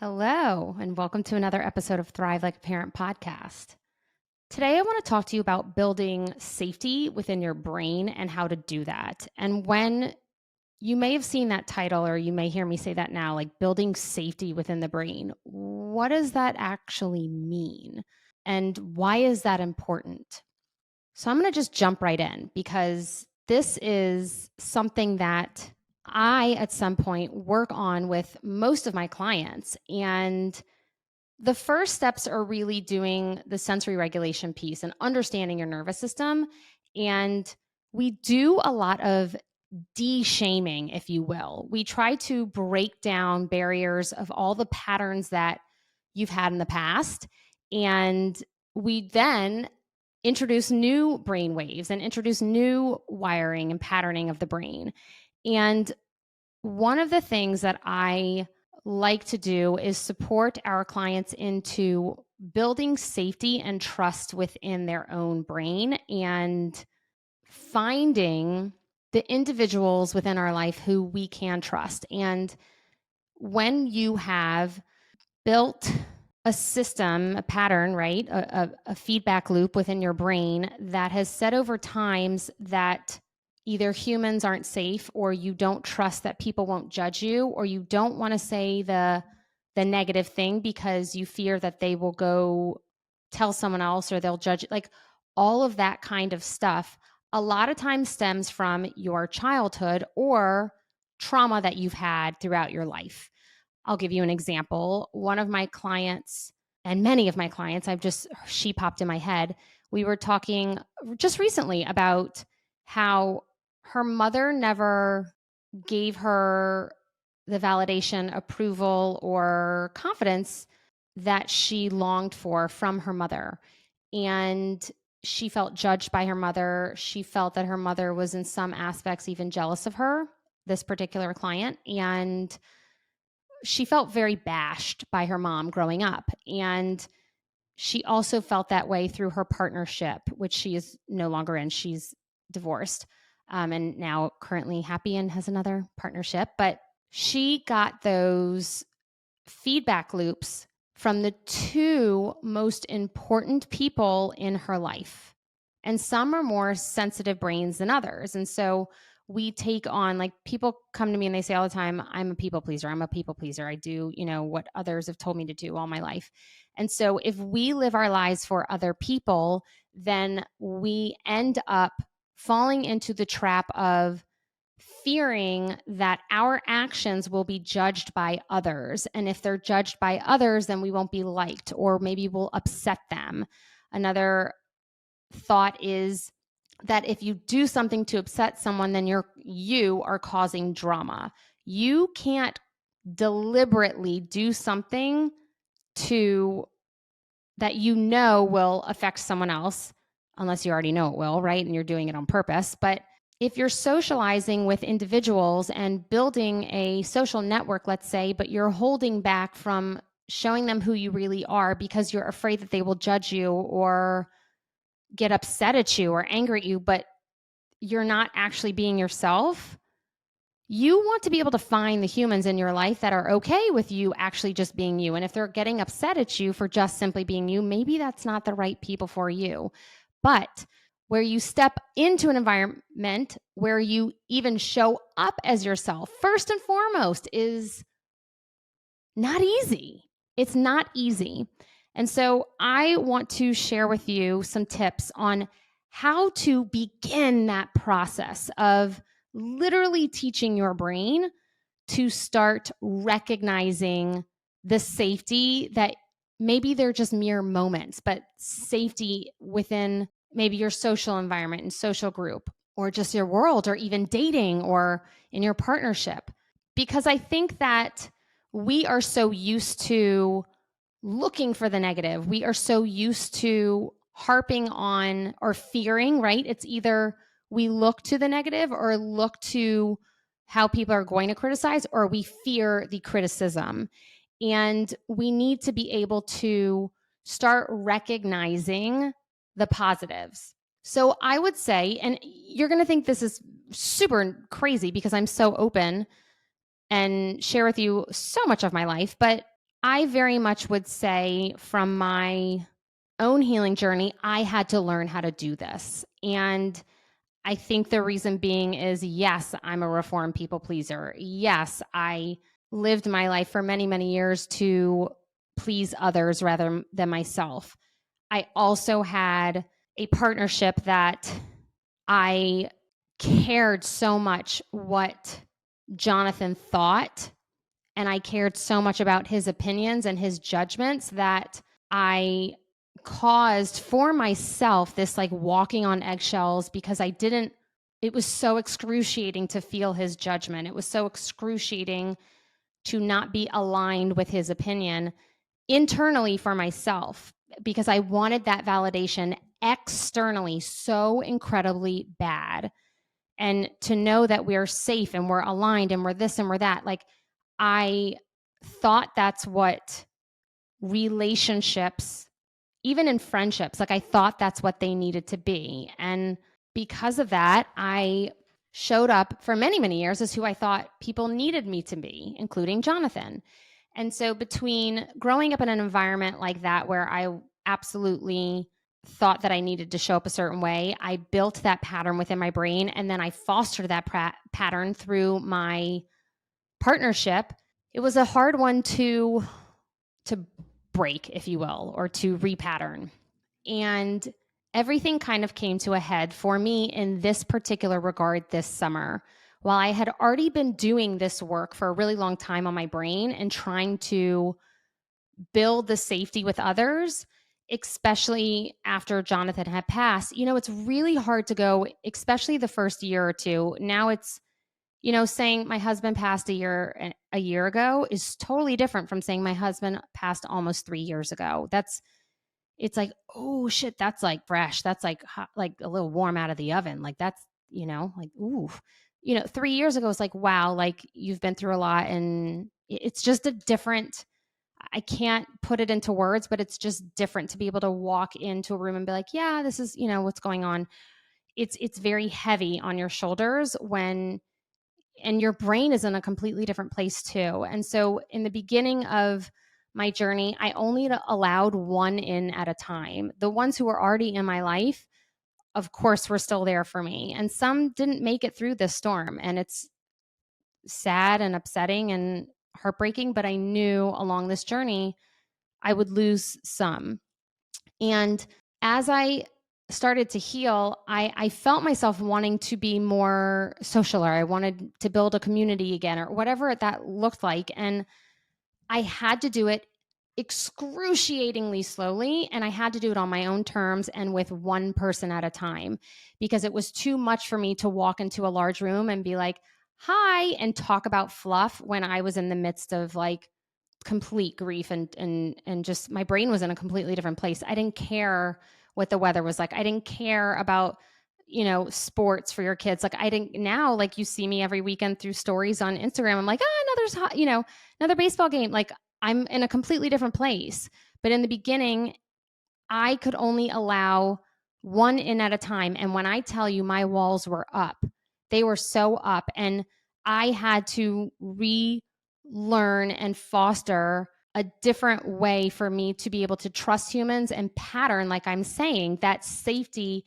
Hello, and welcome to another episode of Thrive Like a Parent podcast. Today, I want to talk to you about building safety within your brain and how to do that. And when you may have seen that title, or you may hear me say that now, like building safety within the brain, what does that actually mean? And why is that important? So, I'm going to just jump right in because this is something that I, at some point, work on with most of my clients. And the first steps are really doing the sensory regulation piece and understanding your nervous system. And we do a lot of de-shaming, if you will. We try to break down barriers of all the patterns that you've had in the past. And we then introduce new brain waves and introduce new wiring and patterning of the brain. And one of the things that I like to do is support our clients into building safety and trust within their own brain and finding the individuals within our life who we can trust. And when you have built a system, a pattern, right? A feedback loop within your brain that has said over times that either humans aren't safe, or you don't trust that people won't judge you, or you don't want to say the negative thing because you fear that they will go tell someone else or they'll judge it. Like all of that kind of stuff a lot of times stems from your childhood or trauma that you've had throughout your life. I'll give you an example. One of my clients, and many of my clients, she popped in my head. We were talking just recently about how her mother never gave her the validation, approval, or confidence that she longed for from her mother. And she felt judged by her mother. She felt that her mother was, in some aspects, even jealous of her, this particular client. And she felt very bashed by her mom growing up. And she also felt that way through her partnership, which she is no longer in. She's divorced and now currently happy and has another partnership. But she got those feedback loops from the two most important people in her life. And some are more sensitive brains than others. And so we take on, like, people come to me and they say all the time, I'm a people pleaser. I'm a people pleaser. I do, what others have told me to do all my life. And so if we live our lives for other people, then we end up falling into the trap of fearing that our actions will be judged by others. And if they're judged by others, then we won't be liked, or maybe we'll upset them. Another thought is that if you do something to upset someone, then you are causing drama. You can't deliberately do something to that will affect someone else, unless you already know it will, right? And you're doing it on purpose. But if you're socializing with individuals and building a social network, let's say, but you're holding back from showing them who you really are because you're afraid that they will judge you or get upset at you or angry at you, but you're not actually being yourself, you want to be able to find the humans in your life that are okay with you actually just being you. And if they're getting upset at you for just simply being you, maybe that's not the right people for you. But where you step into an environment where you even show up as yourself, first and foremost, is not easy. It's not easy. And so I want to share with you some tips on how to begin that process of literally teaching your brain to start recognizing the safety that maybe they're just mere moments, but safety within maybe your social environment and social group, or just your world, or even dating, or in your partnership. Because I think that we are so used to looking for the negative. We are so used to harping on or fearing, right? It's either we look to the negative or look to how people are going to criticize, or we fear the criticism. And we need to be able to start recognizing the positives. So I would say, and you're going to think this is super crazy because I'm so open and share with you so much of my life, but I very much would say from my own healing journey, I had to learn how to do this. And I think the reason being is yes, I'm a reformed people pleaser. Yes, I lived my life for many, many years to please others rather than myself. I also had a partnership that I cared so much what Jonathan thought, and I cared so much about his opinions and his judgments that I caused for myself this like walking on eggshells because it was so excruciating to feel his judgment. It was so excruciating to not be aligned with his opinion internally for myself because I wanted that validation externally so incredibly bad. And to know that we're safe and we're aligned and we're this and we're that, like I thought that's what relationships, even in friendships, like I thought that's what they needed to be. And because of that, I showed up for many, many years as who I thought people needed me to be, including Jonathan. And so between growing up in an environment like that, where I absolutely thought that I needed to show up a certain way, I built that pattern within my brain. And then I fostered that pattern through my partnership. It was a hard one to break, if you will, or to repattern. And everything kind of came to a head for me in this particular regard this summer. While I had already been doing this work for a really long time on my brain and trying to build the safety with others, especially after Jonathan had passed, it's really hard to go, especially the first year or two. Now it's, saying my husband passed a year ago is totally different from saying my husband passed almost 3 years ago. It's like, oh shit, that's like fresh. That's like hot, like a little warm out of the oven. Like that's, like, ooh, 3 years ago, it's like, wow, like you've been through a lot and it's just a different, I can't put it into words, but it's just different to be able to walk into a room and be like, yeah, this is, what's going on. It's very heavy on your shoulders and your brain is in a completely different place too. And so in the beginning of my journey, I only allowed one in at a time. The ones who were already in my life, of course, were still there for me. And some didn't make it through this storm. And it's sad and upsetting and heartbreaking, but I knew along this journey I would lose some. And as I started to heal, I felt myself wanting to be more social, or I wanted to build a community again, or whatever that looked like. And I had to do it excruciatingly slowly, and I had to do it on my own terms and with one person at a time, because it was too much for me to walk into a large room and be like, hi, and talk about fluff when I was in the midst of like complete grief and just my brain was in a completely different place. I didn't care what the weather was like. I didn't care about sports for your kids. Like I didn't. Now like you see me every weekend through stories on Instagram. I'm like, another baseball game. Like I'm in a completely different place. But in the beginning, I could only allow one in at a time, and when I tell you my walls were up, they were so up, and I had to relearn and foster a different way for me to be able to trust humans and pattern, like I'm saying, that safety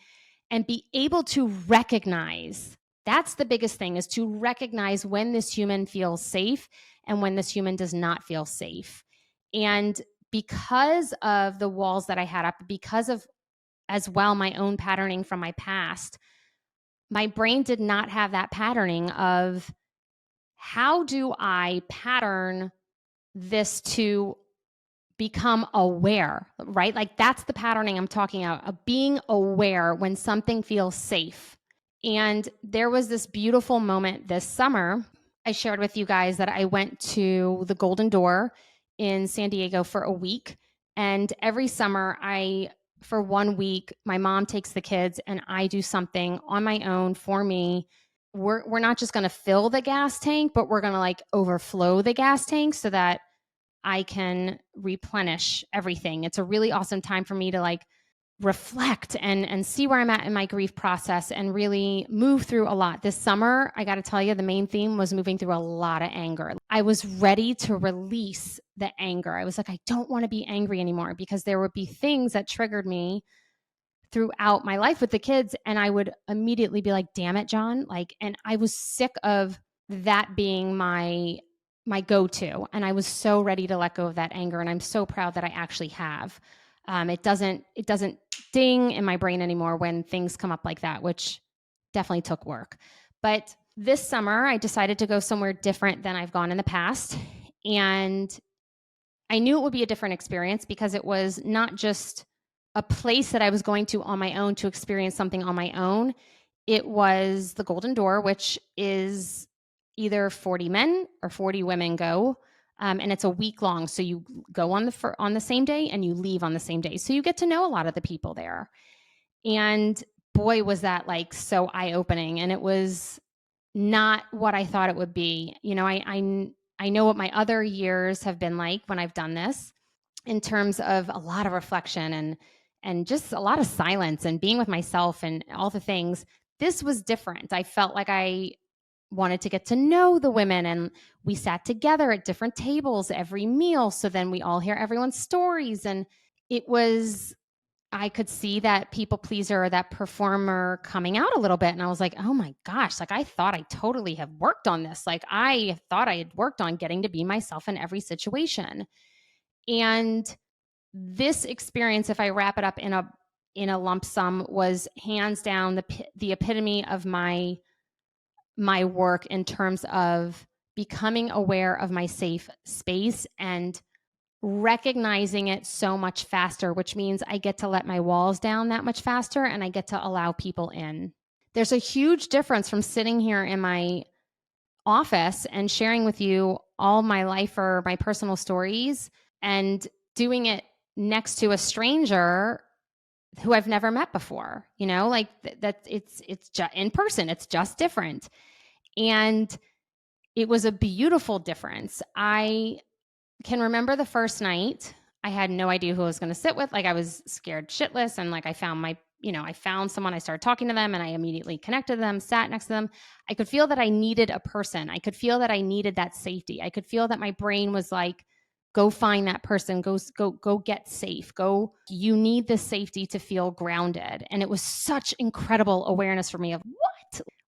and be able to recognize. That's the biggest thing, is to recognize when this human feels safe and when this human does not feel safe. And because of the walls that I had up, because of as well my own patterning from my past, my brain did not have that patterning of how do I pattern this to become aware, right? Like that's the patterning I'm talking about, of being aware when something feels safe. And there was this beautiful moment this summer. I shared with you guys that I went to the Golden Door in San Diego for a week. And every summer, for 1 week, my mom takes the kids and I do something on my own for me. We're not just going to fill the gas tank, but we're going to like overflow the gas tank so that I can replenish everything. It's a really awesome time for me to like reflect and see where I'm at in my grief process and really move through a lot. This summer, I got to tell you, the main theme was moving through a lot of anger. I was ready to release the anger. I was like, I don't want to be angry anymore, because there would be things that triggered me throughout my life with the kids, and I would immediately be like, damn it, John. Like, and I was sick of that being my go-to, and I was so ready to let go of that anger, and I'm so proud that I actually have. It doesn't ding in my brain anymore when things come up like that, which definitely took work. But this summer, I decided to go somewhere different than I've gone in the past. And I knew it would be a different experience, because it was not just a place that I was going to on my own to experience something on my own. It was the Golden Door, which is either 40 men or 40 women go. And it's a week long. So you go on the same day and you leave on the same day. So you get to know a lot of the people there. And boy, was that like so eye opening. And it was not what I thought it would be. I know what my other years have been like when I've done this, in terms of a lot of reflection and just a lot of silence and being with myself and all the things. This was different. I felt like I wanted to get to know the women, and we sat together at different tables every meal, so then we all hear everyone's stories. And it was, I could see that people pleaser or that performer coming out a little bit. And I was like, oh my gosh, like I thought I totally have worked on this. Like I thought I had worked on getting to be myself in every situation. And this experience, if I wrap it up in a lump sum, was hands down the epitome of my work, in terms of becoming aware of my safe space and recognizing it so much faster, which means I get to let my walls down that much faster, and I get to allow people in. There's a huge difference from sitting here in my office and sharing with you all my life or my personal stories, and doing it next to a stranger who I've never met before. Like that it's just in person, it's just different. And it was a beautiful difference. I can remember the first night. I had no idea who I was going to sit with. Like I was scared shitless, and like I found someone, I started talking to them, and I immediately connected to them, sat next to them. I could feel that I needed a person. I could feel that I needed that safety. I could feel that my brain was like, go find that person, go get safe. You need this safety to feel grounded. And it was such incredible awareness for me of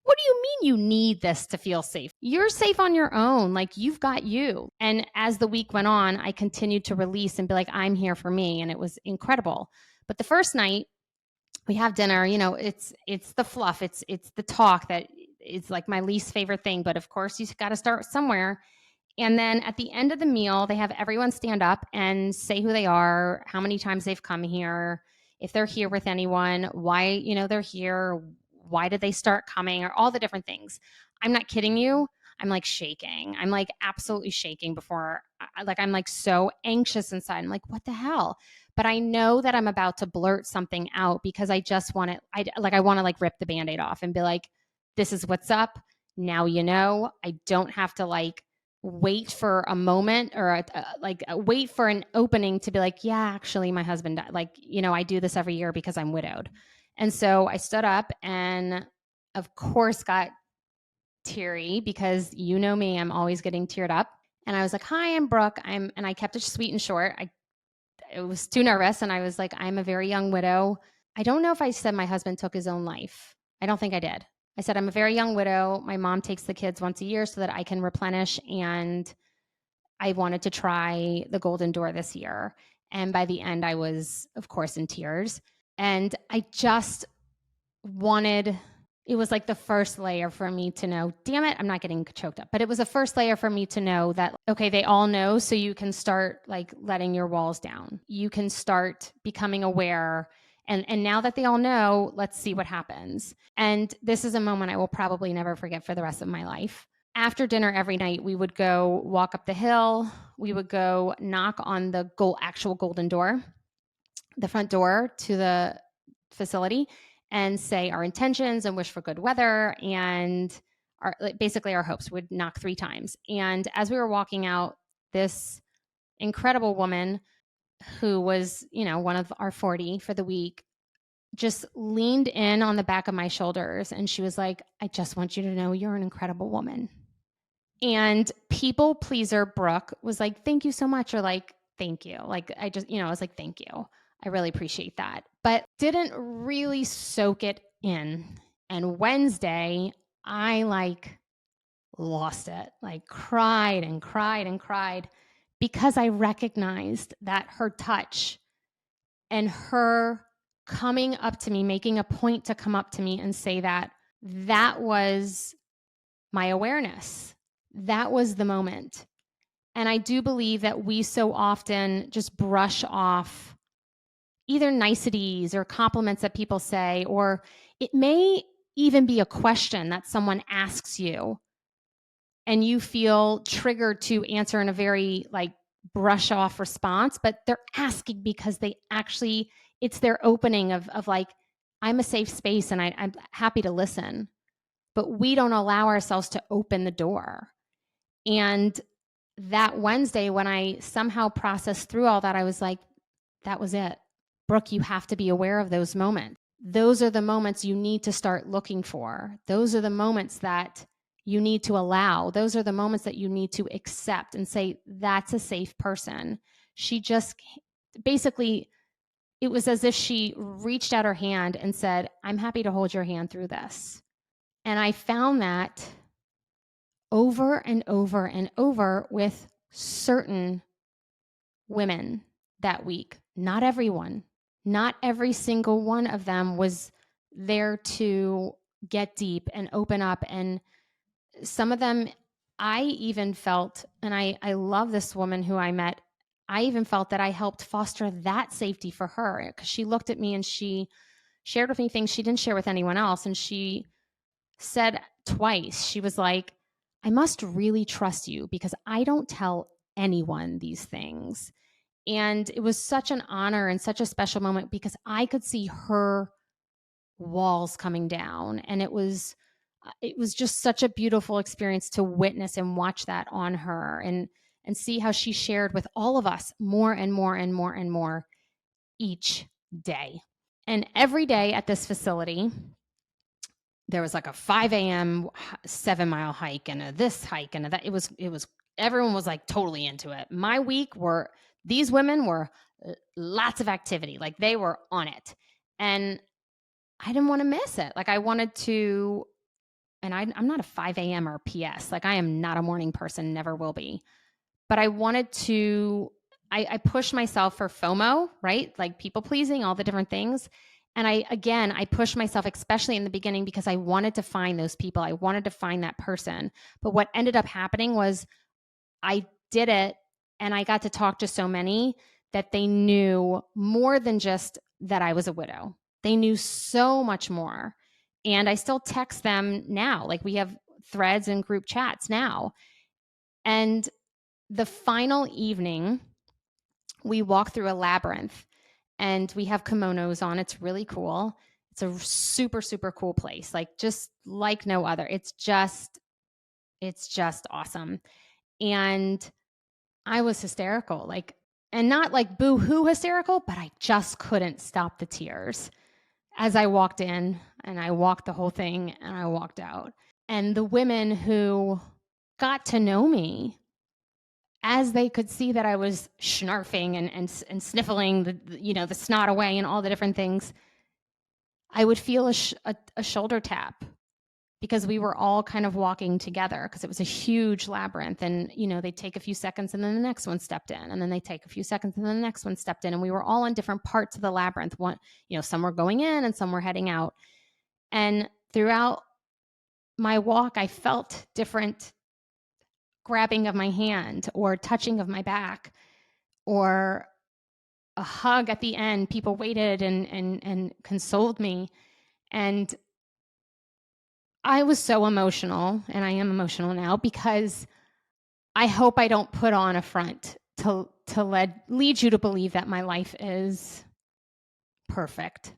what do you mean you need this to feel safe? You're safe on your own. Like you've got you. And as the week went on, I continued to release and be like, I'm here for me. And it was incredible. But the first night we have dinner, it's the fluff. It's the talk that is like my least favorite thing. But of course you got to start somewhere. And then at the end of the meal, they have everyone stand up and say who they are, how many times they've come here, if they're here with anyone, why, they're here, why did they start coming, or all the different things. I'm not kidding you. I'm like shaking. I'm like absolutely shaking before, like, I'm like so anxious inside. I'm like, what the hell? But I know that I'm about to blurt something out, because I just want to, I want to like rip the Band-Aid off and be like, this is what's up. Now, I don't have to like wait for a moment or wait for an opening to be like, yeah, actually my husband died. Like, I do this every year because I'm widowed. And so I stood up and of course got teary, because me, I'm always getting teared up. And I was like, hi, I'm Brooke. And I kept it sweet and short. I was too nervous. And I was like, I'm a very young widow. I don't know if I said my husband took his own life. I don't think I did. I said, I'm a very young widow. My mom takes the kids once a year so that I can replenish. And I wanted to try the Golden Door this year. And by the end, I was, of course, in tears. And I just wanted, it was like the first layer for me to know, damn it, I'm not getting choked up. But it was a first layer for me to know that, okay, they all know. So you can start like letting your walls down. You can start becoming aware. And now that they all know, let's see what happens. And this is a moment I will probably never forget for the rest of my life. After dinner every night, we would go walk up the hill. We would go knock on the actual Golden Door, the front door to the facility, and say our intentions and wish for good weather and basically our hopes. Would knock 3 times. And as we were walking out, this incredible woman who was, one of our 40 for the week, just leaned in on the back of my shoulders and she was like, I just want you to know you're an incredible woman. And people pleaser Brooke was like, thank you so much. Or like, thank you. Like, I just, I was like, thank you. I really appreciate that. But didn't really soak it in. And Wednesday, I like lost it, like cried and cried and cried because I recognized that her touch and her coming up to me, making a point to come up to me and say that was my awareness. That was the moment. And I do believe that we so often just brush off either niceties or compliments that people say, or it may even be a question that someone asks you and you feel triggered to answer in a very like brush off response, but they're asking because they actually, it's their opening of like, I'm a safe space and I'm happy to listen. But we don't allow ourselves to open the door. And that Wednesday, when I somehow processed through all that, I was like, that was it. Brooke, you have to be aware of those moments. Those are the moments you need to start looking for. Those are the moments that you need to allow. Those are the moments that you need to accept and say, that's a safe person. She just basically, it was as if she reached out her hand and said, I'm happy to hold your hand through this. And I found that over and over and over with certain women that week. Not everyone, not every single one of them was there to get deep and open up. And some of them, I even felt, and I love this woman who I met. I even felt that I helped foster that safety for her because she looked at me and she shared with me things she didn't share with anyone else. And she said twice, she was like, I must really trust you because I don't tell anyone these things. And it was such an honor and such a special moment because I could see her walls coming down. And it was just such a beautiful experience to witness and watch that on her and see how she shared with all of us more and more and more and more each day. And every day at this facility, there was like a 5 a.m. 7-mile hike and a this hike and a that. It was everyone was like totally into it. My week were these women were lots of activity, like they were on it, and I didn't want to miss it. Like I wanted to, and I'm not a 5 a.m. or PS. Like I am not a morning person, never will be. But I wanted to. I pushed myself for FOMO, right? Like people pleasing, all the different things. And I pushed myself, especially in the beginning, because I wanted to find those people. I wanted to find that person. But what ended up happening was I did it and I got to talk to so many that they knew more than just that I was a widow. They knew so much more. And I still text them now. Like we have threads and group chats now. And the final evening, we walk through a labyrinth and we have kimonos on. It's really cool. It's a super, super cool place. Like just like no other. It's just awesome. And I was hysterical, like, and not like boo hoo hysterical, but I just couldn't stop the tears as I walked in and I walked the whole thing and I walked out. And the women who got to know me, as they could see that I was snarfing and sniffling the snot away and all the different things, I would feel a shoulder tap because we were all kind of walking together because it was a huge labyrinth and they'd take a few seconds and then the next one stepped in and then they take a few seconds and then the next one stepped in and we were all on different parts of the labyrinth. Some were going in and some were heading out. And throughout my walk, I felt different grabbing of my hand or touching of my back or a hug at the end. People waited and consoled me. And I was so emotional, and I am emotional now because I hope I don't put on a front to lead you to believe that my life is perfect.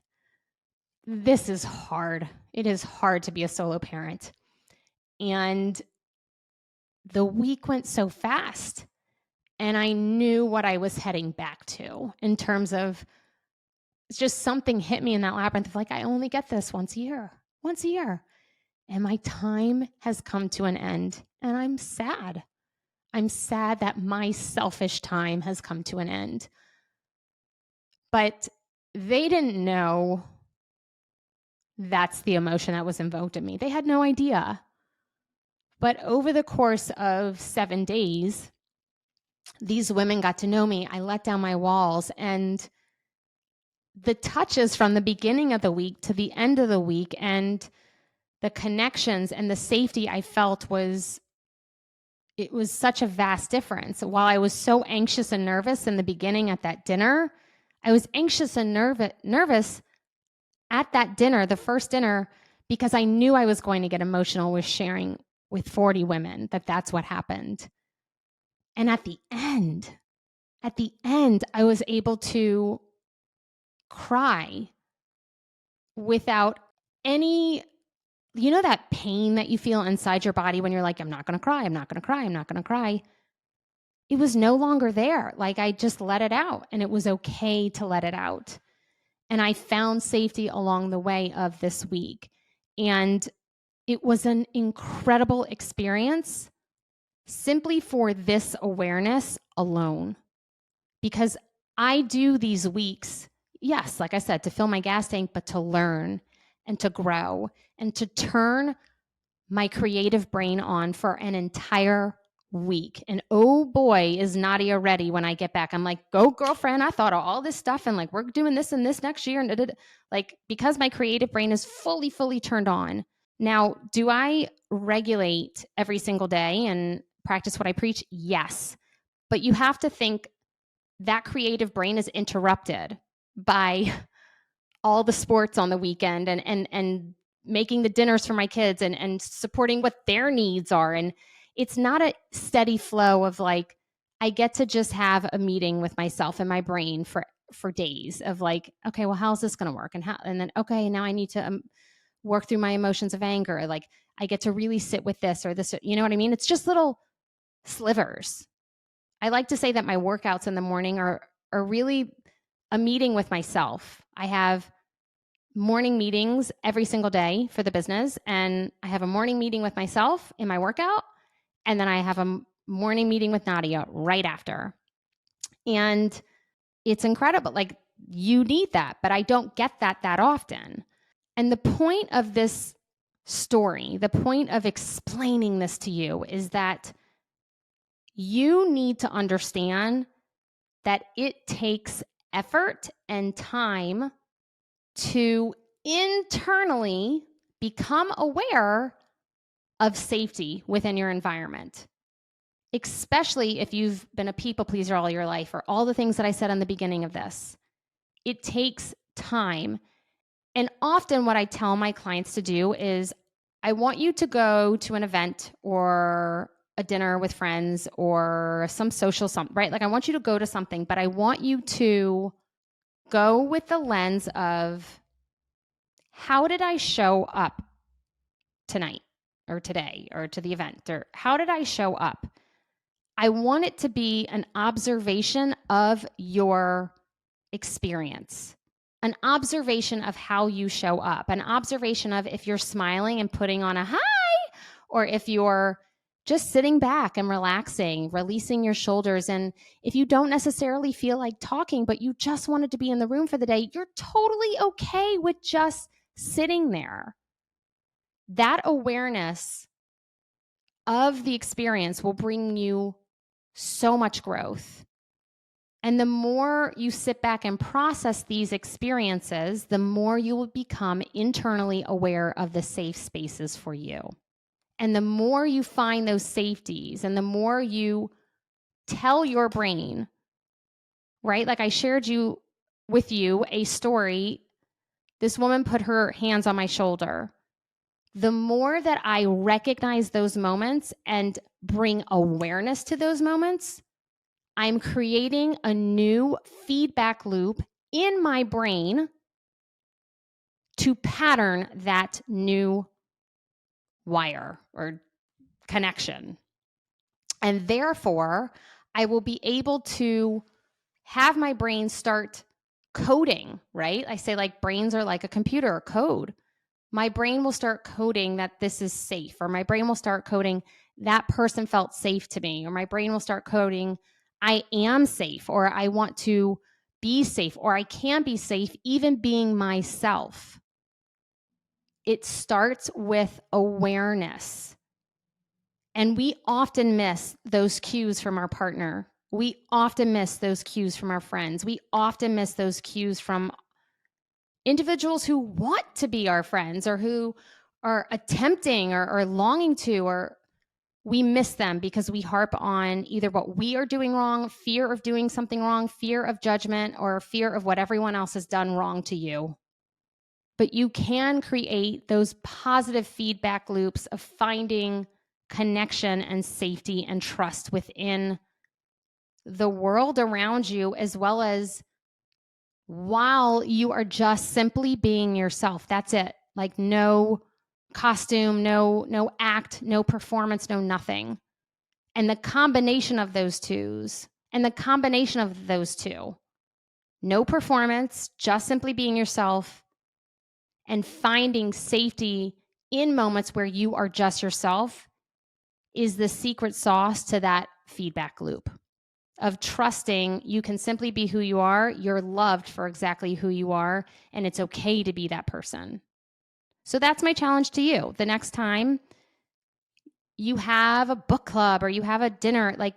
This is hard. It is hard to be a solo parent. And the week went so fast. And I knew what I was heading back to in terms of it's just something hit me in that labyrinth of like, I only get this once a year. And my time has come to an end. And I'm sad. I'm sad that my selfish time has come to an end. But they didn't know that's the emotion that was invoked in me. They had no idea. But over the course of 7 days, these women got to know me. I let down my walls, and the touches from the beginning of the week to the end of the week and the connections and the safety I felt it was such a vast difference. While I was so anxious and nervous in the beginning at that dinner, I was anxious and nervous at that dinner, the first dinner, because I knew I was going to get emotional with sharing with 40 women that's what happened. And at the end, I was able to cry without any, that pain that you feel inside your body when you're like, I'm not going to cry. I'm not going to cry. I'm not going to cry. It was no longer there. Like I just let it out, and it was okay to let it out. And I found safety along the way of this week. And it was an incredible experience simply for this awareness alone. Because I do these weeks, yes, like I said, to fill my gas tank, but to learn and to grow and to turn my creative brain on for an entire week. And oh boy, is Nadia ready when I get back. I'm like, go girlfriend, I thought of all this stuff, and like we're doing this and this next year. And like, because my creative brain is fully turned on. Now, do I regulate every single day and practice what I preach? Yes. But you have to think that creative brain is interrupted by all the sports on the weekend and making the dinners for my kids and supporting what their needs are. And it's not a steady flow of like, I get to just have a meeting with myself and my brain for days of like, okay, well, how's this going to work? And then, okay, now I need to work through my emotions of anger. Like I get to really sit with this or this, you know what I mean? It's just little slivers. I like to say that my workouts in the morning are really a meeting with myself. I have morning meetings every single day for the business, and I have a morning meeting with myself in my workout, and then I have a morning meeting with Nadia right after. And it's incredible. Like you need that, but I don't get that often. And the point of this story, the point of explaining this to you is that you need to understand that it takes effort and time to internally become aware of safety within your environment, especially if you've been a people pleaser all your life or all the things that I said on the beginning of this. It takes time. And often what I tell my clients to do is I want you to go to an event or a dinner with friends or some social something, right? Like I want you to go to something, but I want you to go with the lens of how did I show up tonight or today or to the event, or how did I show up? I want it to be an observation of your experience, an observation of how you show up, an observation of if you're smiling and putting on a hi, or if you're just sitting back and relaxing, releasing your shoulders. And if you don't necessarily feel like talking, but you just wanted to be in the room for the day, you're totally okay with just sitting there. That awareness of the experience will bring you so much growth. And the more you sit back and process these experiences, the more you will become internally aware of the safe spaces for you. And the more you find those safeties and the more you tell your brain, right? Like I shared with you a story. This woman put her hands on my shoulder. The more that I recognize those moments and bring awareness to those moments, I'm creating a new feedback loop in my brain to pattern that new wire or connection. And therefore, I will be able to have my brain start coding, right? I say like brains are like a computer code. My brain will start coding that this is safe, or my brain will start coding that person felt safe to me, or my brain will start coding I am safe, or I want to be safe, or I can be safe even being myself. It starts with awareness. And we often miss those cues from our partner. We often miss those cues from our friends. We often miss those cues from individuals who want to be our friends or who are attempting or longing to, or we miss them because we harp on either what we are doing wrong, fear of doing something wrong, fear of judgment, or fear of what everyone else has done wrong to you. But you can create those positive feedback loops of finding connection and safety and trust within the world around you, as well as while you are just simply being yourself. That's it. Like no costume, no act, no performance, no nothing. And the combination of those two, no performance, just simply being yourself and finding safety in moments where you are just yourself, is the secret sauce to that feedback loop of trusting you can simply be who you are. You're loved for exactly who you are, and it's okay to be that person. So that's my challenge to you. The next time you have a book club or you have a dinner, like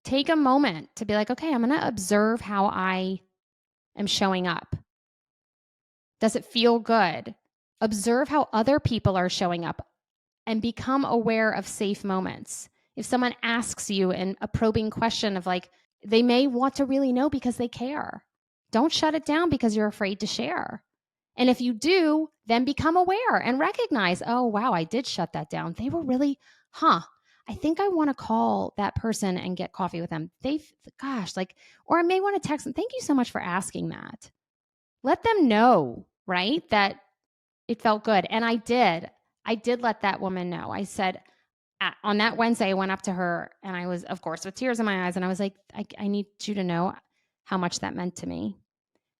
take a moment to be like, okay, I'm going to observe how I am showing up. Does it feel good? Observe how other people are showing up and become aware of safe moments. If someone asks you a probing question of like, they may want to really know because they care. Don't shut it down because you're afraid to share. And if you do, then become aware and recognize, oh, wow, I did shut that down. They were really, I think I want to call that person and get coffee with them. Or I may want to text them. Thank you so much for asking that. Let them know, right, that it felt good. And I did let that woman know. I said, on that Wednesday, I went up to her and I was, of course, with tears in my eyes. And I was like, I need you to know how much that meant to me.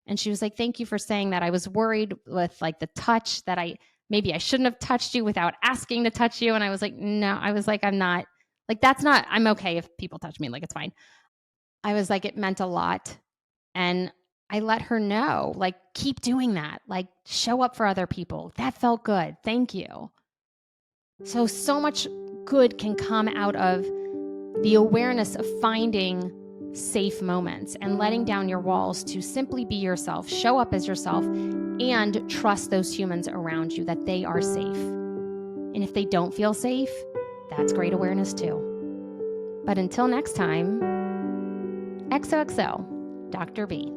And she was like, thank you for saying that. I was worried with like the touch that maybe I shouldn't have touched you without asking to touch you. And I was like, no, I was like, I'm okay if people touch me. Like, it's fine. I was like, it meant a lot. And I let her know, like, keep doing that. Like, show up for other people. That felt good. Thank you. So much good can come out of the awareness of finding safe moments and letting down your walls to simply be yourself, show up as yourself, and trust those humans around you that they are safe. And if they don't feel safe, that's great awareness too. But until next time, XOXO, Dr. B.